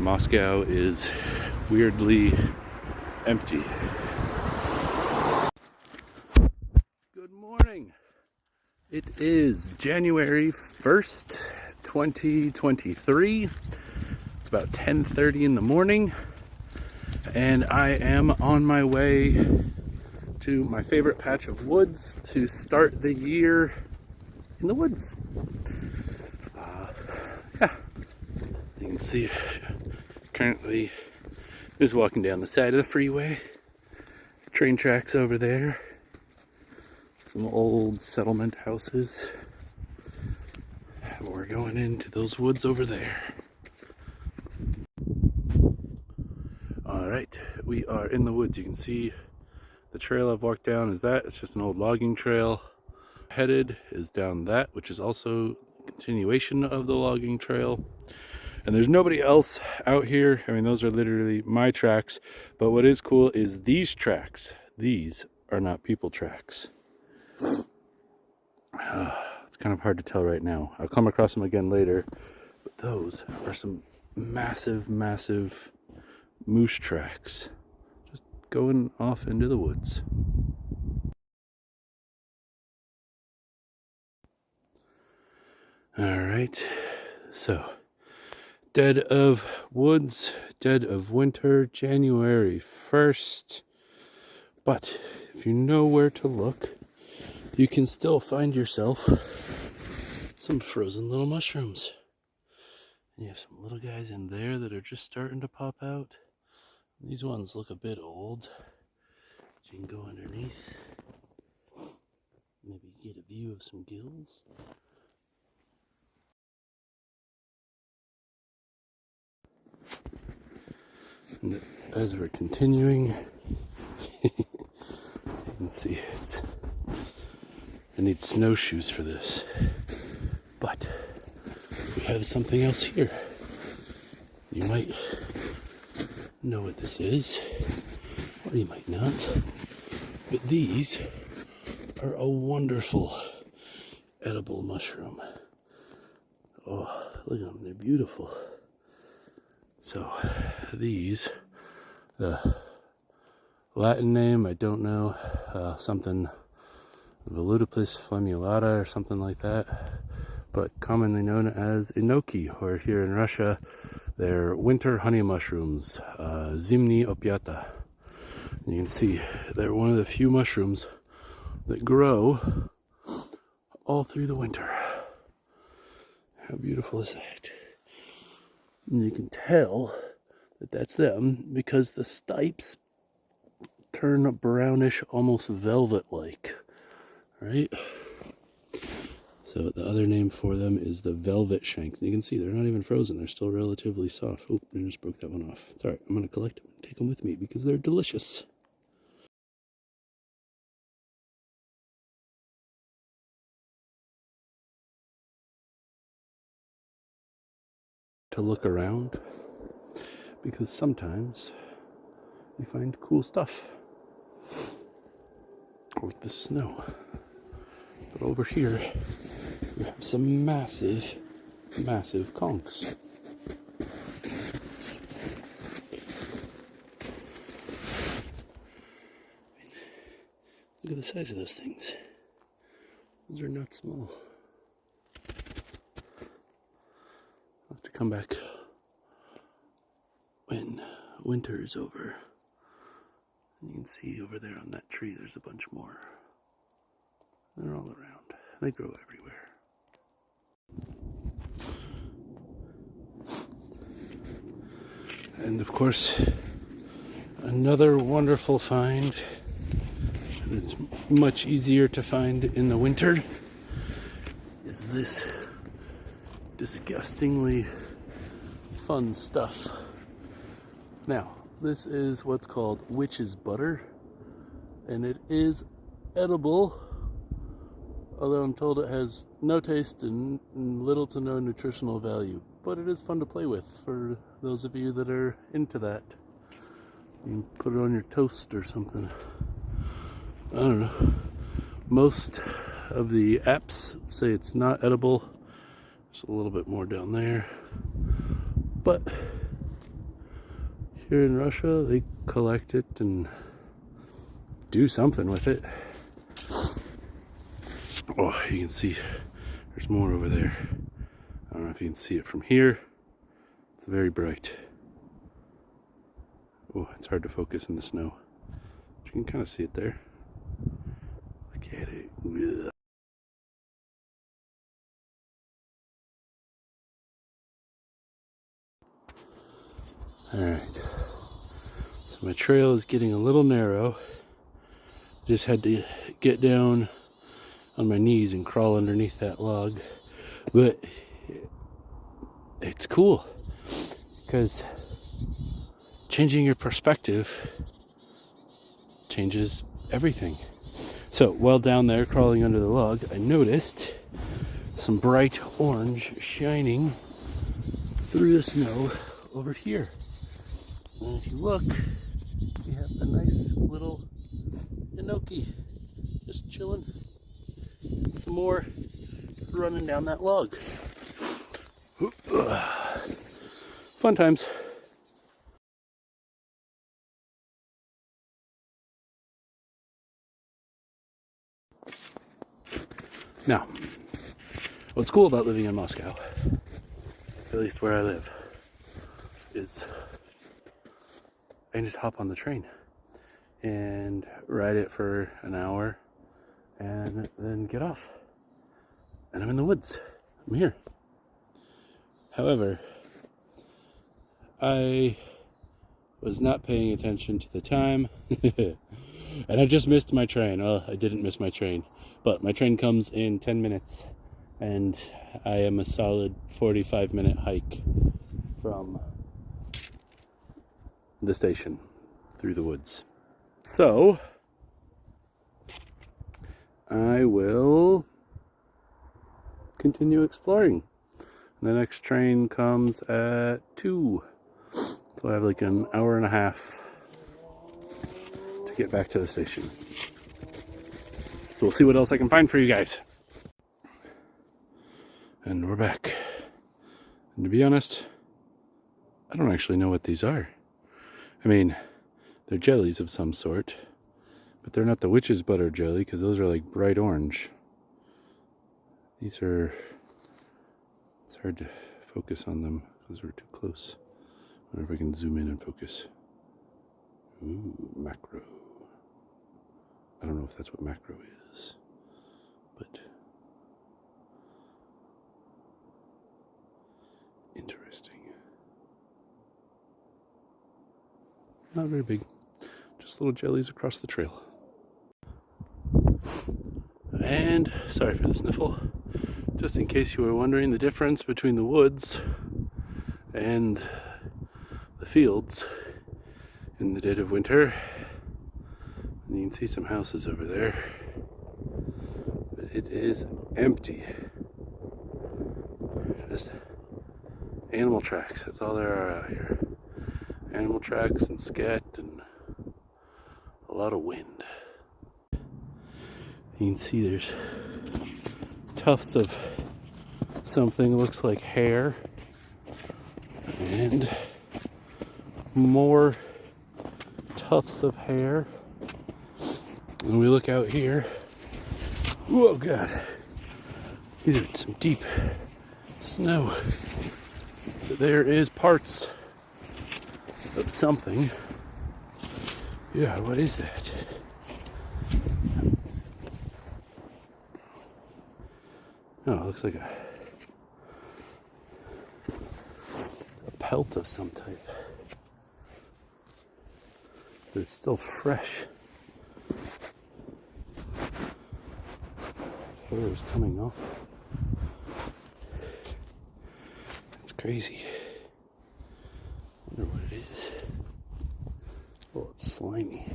Moscow is weirdly empty. Good morning. It is January 1st, 2023. It's about 10:30 in the morning, and I am on my way to my favorite patch of woods to start the year in the woods. You can see currently just walking down the side of the freeway. Train tracks over there. Some old settlement houses. And we're going into those woods over there. Alright, we are in the woods. You can see the trail I've walked down is that. It's just an old logging trail. Headed is down that, which is also a continuation of the logging trail. And there's nobody else out here. I mean, those are literally my tracks. But what is cool is these tracks. These are not people tracks. It's kind of hard to tell right now. I'll come across them again later. But those are some massive, massive moose tracks. Just going off into the woods. All right. So, dead of woods, dead of winter, January 1st. But if you know where to look, you can still find yourself some frozen little mushrooms. And you have some little guys in there that are just starting to pop out. These ones look a bit old. So you can go underneath. Maybe get a view of some gills. And as we're continuing, you can see it. I need snowshoes for this, but we have something else here. You might know what this is, or you might not, but these are a wonderful edible mushroom. Oh, look at them, they're beautiful. So these, the Latin name, I don't know, something Velutiplis flammulata or something like that, but commonly known as enoki, or here in Russia, they're winter honey mushrooms, Zimny opiata. You can see they're one of the few mushrooms that grow all through the winter. How beautiful is that? And you can tell that that's them because the stipes turn brownish, almost velvet-like, right? So the other name for them is the velvet shanks. And you can see they're not even frozen. They're still relatively soft. Oh, I just broke that one off. It's all right. I'm going to collect them and take them with me because they're delicious. To look around, because sometimes you find cool stuff like the snow. But over here we have some massive, massive conchs. Look at the size of those things. Those are not small. I'll have to come back when winter is over. And you can see over there on that tree there's a bunch more. They're all around. They grow everywhere. And of course, another wonderful find. It's much easier to find in the winter is this disgustingly fun stuff. Now, this is what's called witch's butter, and it is edible, although I'm told it has no taste and little to no nutritional value. But it is fun to play with for those of you that are into that. You can put it on your toast or something. I don't know. Most of the apps say it's not edible. There's a little bit more down there. But Here in Russia, they collect it and do something with it. Oh, you can see there's more over there. I don't know if you can see it from here. It's very bright. Oh, it's hard to focus in the snow. But you can kind of see it there. Look at it. Ugh. Alright. So my trail is getting a little narrow. Just had to get down on my knees and crawl underneath that log. But it's cool because changing your perspective changes everything. So while down there crawling under the log, I noticed some bright orange shining through the snow over here. And if you look, we have a nice little enoki just chilling. And some more running down that log. Fun times. Now, what's cool about living in Moscow, at least where I live, is I can just hop on the train and ride it for an hour and then get off. And I'm in the woods. I'm here. However, I was not paying attention to the time and I just missed my train. Well, I didn't miss my train, but my train comes in 10 minutes and I am a solid 45-minute hike from the station through the woods. So I will continue exploring. The next train comes at 2. So I have like an hour and a half to get back to the station. So we'll see what else I can find for you guys. And we're back. And to be honest, I don't actually know what these are. I mean, they're jellies of some sort, but they're not the witch's butter jelly because those are like bright orange. These are, it's hard to focus on them because we're too close. I wonder if I can zoom in and focus. Ooh, macro. I don't know if that's what macro is, but interesting. Not very big, just little jellies across the trail. And sorry for the sniffle. Just in case you were wondering the difference between the woods and the fields in the dead of winter. And you can see some houses over there, but it is empty. Just animal tracks, that's all there are out here. Animal tracks and scat and a lot of wind. You can see there's tufts of something looks like hair and more tufts of hair. And we look out here. Oh God, these are some deep snow. There is parts of something. Yeah, what is that? Oh, it looks like a pelt of some type. But it's still fresh. Hair is coming off. It's crazy. I wonder what it is. Oh, it's slimy.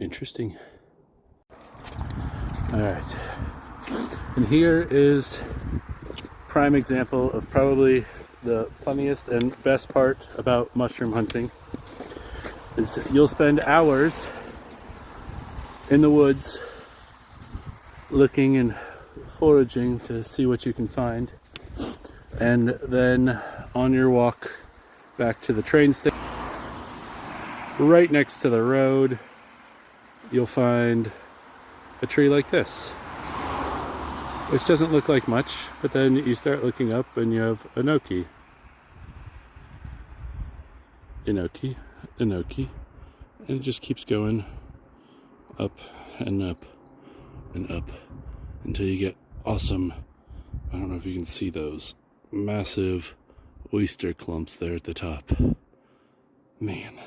Interesting. All right. And here is prime example of probably the funniest and best part about mushroom hunting is you'll spend hours in the woods looking and foraging to see what you can find. And then on your walk back to the train station, right next to the road, you'll find a tree like this, which doesn't look like much, but then you start looking up and you have enoki. Enoki, enoki, and it just keeps going up and up and up until you get awesome, I don't know if you can see those massive oyster clumps there at the top. Man.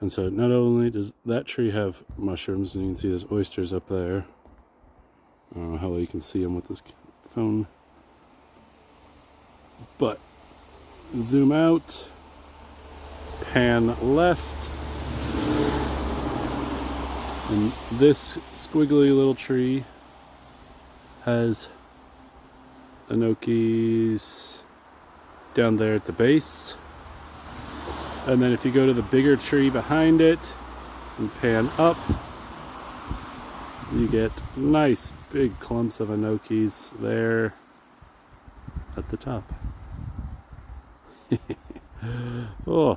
And so not only does that tree have mushrooms, and you can see there's oysters up there. I don't know how well you can see them with this phone, but zoom out, pan left, and this squiggly little tree has enokis down there at the base. And then if you go to the bigger tree behind it and pan up, you get nice big clumps of enokis there at the top. Oh.